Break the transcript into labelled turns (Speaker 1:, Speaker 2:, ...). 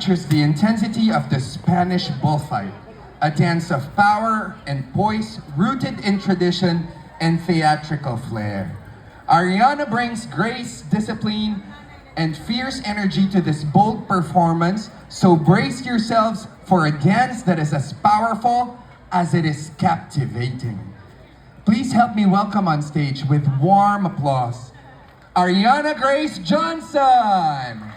Speaker 1: captures the intensity of the Spanish bullfight, a dance of power and poise rooted in tradition and theatrical flair. Ariana brings grace, discipline, and fierce energy to this bold performance, so brace yourselves for a dance that is as powerful as it is captivating. Please help me welcome on stage with warm applause, Ariana Grace Johnson!